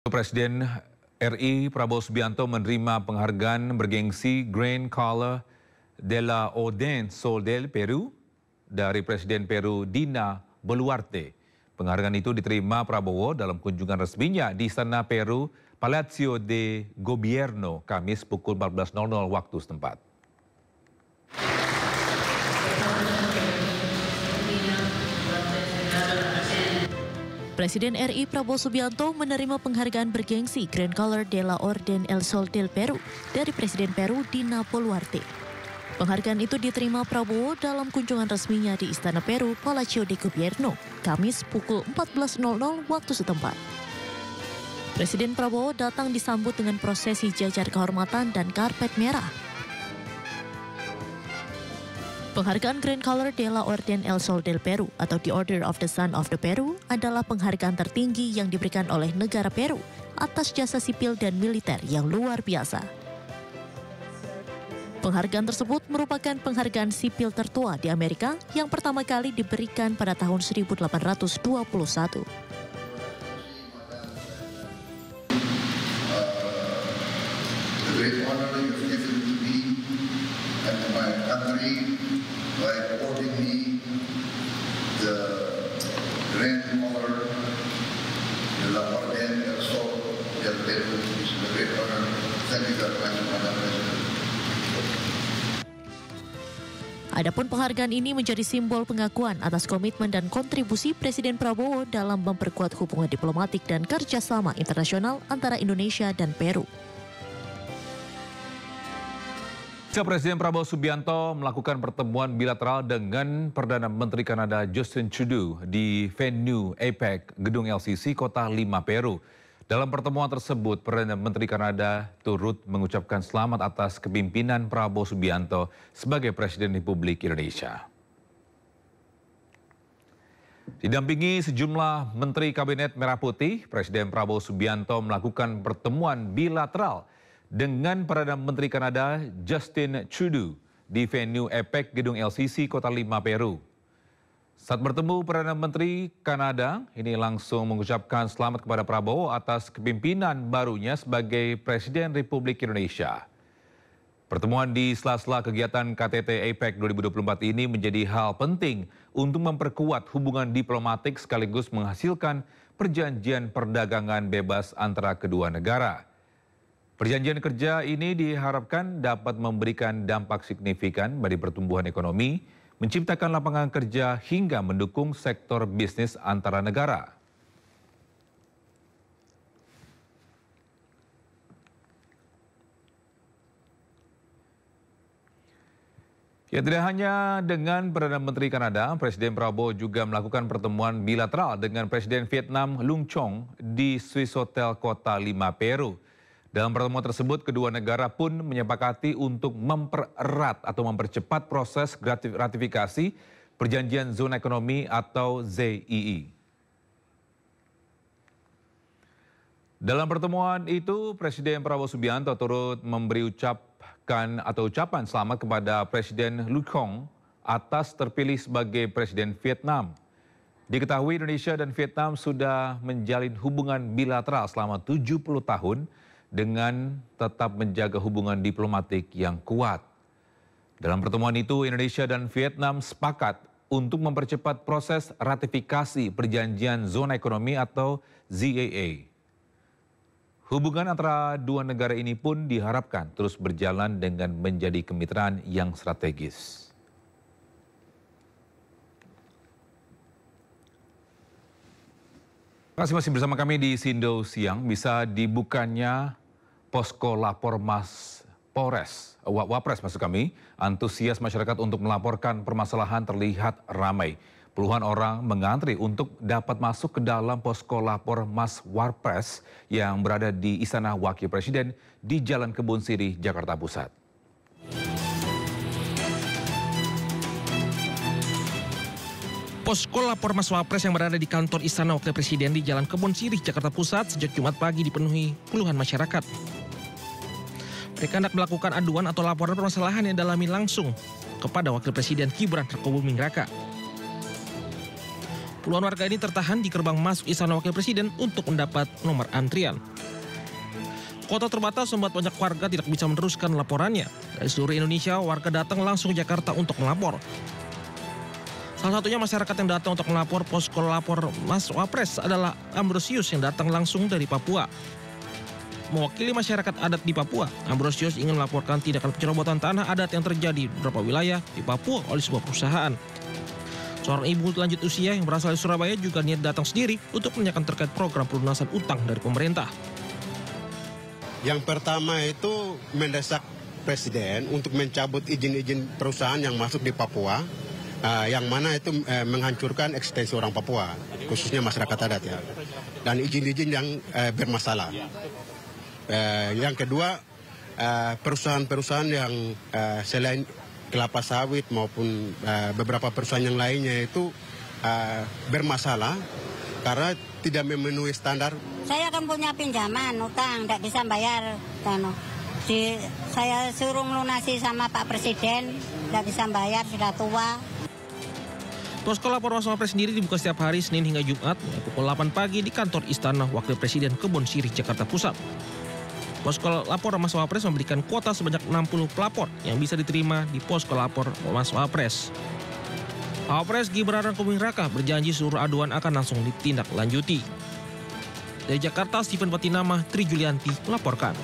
Presiden RI Prabowo Subianto menerima penghargaan bergengsi Grand Color de la Orden Sol del Peru dari Presiden Peru Dina Boluarte. Penghargaan itu diterima Prabowo dalam kunjungan resminya di Istana Peru Palacio de Gobierno Kamis pukul 14.00 waktu setempat. Presiden RI Prabowo Subianto menerima penghargaan bergengsi Grand Color de la Orden El Sol del Peru dari Presiden Peru Dina Boluarte. Penghargaan itu diterima Prabowo dalam kunjungan resminya di Istana Peru Palacio de Gobierno, Kamis pukul 14.00 waktu setempat. Presiden Prabowo datang disambut dengan prosesi jajar kehormatan dan karpet merah. Penghargaan Grand Color de la Orden El Sol del Peru atau The Order of the Sun of the Peru adalah penghargaan tertinggi yang diberikan oleh negara Peru atas jasa sipil dan militer yang luar biasa. Penghargaan tersebut merupakan penghargaan sipil tertua di Amerika yang pertama kali diberikan pada tahun 1821. The great honor you have given to me and to my country by awarding me the Grand Color de la Orden del Sol del Peru. It's a great honor. Thank you very much, Madam President. Adapun penghargaan ini menjadi simbol pengakuan atas komitmen dan kontribusi Presiden Prabowo dalam memperkuat hubungan diplomatik dan kerjasama internasional antara Indonesia dan Peru. Presiden Prabowo Subianto melakukan pertemuan bilateral dengan Perdana Menteri Kanada Justin Trudeau di venue APEC Gedung LCC Kota Lima, Peru. Dalam pertemuan tersebut, Perdana Menteri Kanada turut mengucapkan selamat atas kepemimpinan Prabowo Subianto sebagai Presiden Republik Indonesia. Didampingi sejumlah Menteri Kabinet Merah Putih, Presiden Prabowo Subianto melakukan pertemuan bilateral dengan Perdana Menteri Kanada Justin Trudeau di venue APEC Gedung LCC Kota Lima, Peru. Saat bertemu Perdana Menteri Kanada, ini langsung mengucapkan selamat kepada Prabowo atas kepemimpinan barunya sebagai Presiden Republik Indonesia. Pertemuan di sela-sela kegiatan KTT APEC 2024 ini menjadi hal penting untuk memperkuat hubungan diplomatik sekaligus menghasilkan perjanjian perdagangan bebas antara kedua negara. Perjanjian kerja ini diharapkan dapat memberikan dampak signifikan bagi pertumbuhan ekonomi, menciptakan lapangan kerja hingga mendukung sektor bisnis antara negara. Ya, tidak hanya dengan Perdana Menteri Kanada, Presiden Prabowo juga melakukan pertemuan bilateral dengan Presiden Vietnam Luong Chong di Swissotel Kota Lima, Peru. Dalam pertemuan tersebut, kedua negara pun menyepakati untuk mempererat atau mempercepat proses ratifikasi Perjanjian Zona Ekonomi atau ZEE. Dalam pertemuan itu, Presiden Prabowo Subianto turut memberi ucapan selamat kepada Presiden Luong Chong atas terpilih sebagai Presiden Vietnam. Diketahui Indonesia dan Vietnam sudah menjalin hubungan bilateral selama 70 tahun, dengan tetap menjaga hubungan diplomatik yang kuat. Dalam pertemuan itu, Indonesia dan Vietnam sepakat untuk mempercepat proses ratifikasi Perjanjian Zona Ekonomi atau ZEE. Hubungan antara dua negara ini pun diharapkan terus berjalan dengan menjadi kemitraan yang strategis. Terima kasih masih bersama kami di Sindo Siang. Bisa dibukanya posko lapor Wapres maksud kami. Antusias masyarakat untuk melaporkan permasalahan terlihat ramai. Puluhan orang mengantri untuk dapat masuk ke dalam posko lapor Mas Wapres yang berada di Istana Wakil Presiden di Jalan Kebun Sirih, Jakarta Pusat. Posko lapor Mas Wapres yang berada di kantor Istana Wakil Presiden di Jalan Kebun Sirih, Jakarta Pusat sejak Jumat pagi dipenuhi puluhan masyarakat. Mereka hendak melakukan aduan atau laporan permasalahan yang dialami langsung kepada Wakil Presiden Gibran Rakabuming Raka. Puluhan warga ini tertahan di gerbang masuk Istana Wakil Presiden untuk mendapat nomor antrian. Kuota terbatas membuat banyak warga tidak bisa meneruskan laporannya. Dari seluruh Indonesia, warga datang langsung ke Jakarta untuk melapor. Salah satunya masyarakat yang datang untuk melapor posko lapor Mas Wapres adalah Ambrosius yang datang langsung dari Papua. Mewakili masyarakat adat di Papua, Ambrosius ingin melaporkan tindakan pencerobotan tanah adat yang terjadi di beberapa wilayah di Papua oleh sebuah perusahaan. Seorang ibu lanjut usia yang berasal dari Surabaya juga niat datang sendiri untuk menanyakan terkait program pelunasan utang dari pemerintah. Yang pertama itu mendesak Presiden untuk mencabut izin-izin perusahaan yang masuk di Papua, yang mana itu menghancurkan eksistensi orang Papua, khususnya masyarakat adat ya. Dan izin-izin yang bermasalah. Yang kedua, perusahaan-perusahaan yang selain kelapa sawit maupun beberapa perusahaan yang lainnya itu bermasalah karena tidak memenuhi standar. Saya kan punya pinjaman, utang, tidak bisa bayar. Saya suruh melunasi sama Pak Presiden, tidak bisa bayar, sudah tua. Posko lapor Mas Wapres sendiri dibuka setiap hari Senin hingga Jumat mulai pukul 8 pagi di kantor Istana Wakil Presiden Kebon Sirih, Jakarta Pusat. Posko lapor Mas Wapres memberikan kuota sebanyak 60 pelapor yang bisa diterima di posko lapor Mas Wapres. Wapres Gibran Rakabuming Raka berjanji seluruh aduan akan langsung ditindaklanjuti. Dari Jakarta, Stephen Patinama, Tri Julianti melaporkan.